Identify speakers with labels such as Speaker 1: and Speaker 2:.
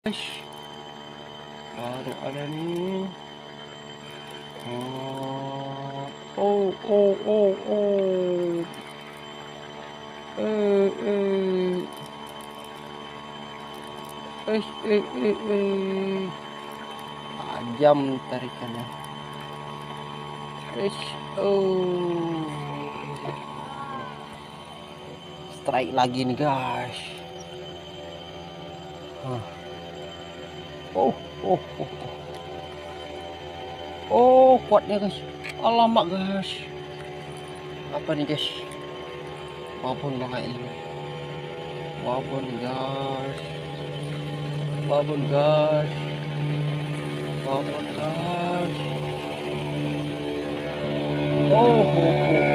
Speaker 1: Guys, baru ada nih. Oh, oh, oh, oh. Eh, eh, Tajam tarikannya. Oh. Strike lagi nih, guys. Oh, oh, oh, oh. Oh, kuatnya, guys. Alamak, guys. Apa nih, guys? Babon banget ini. Babon, guys. Babon, guys. Babon, guys. Oh, oh, oh.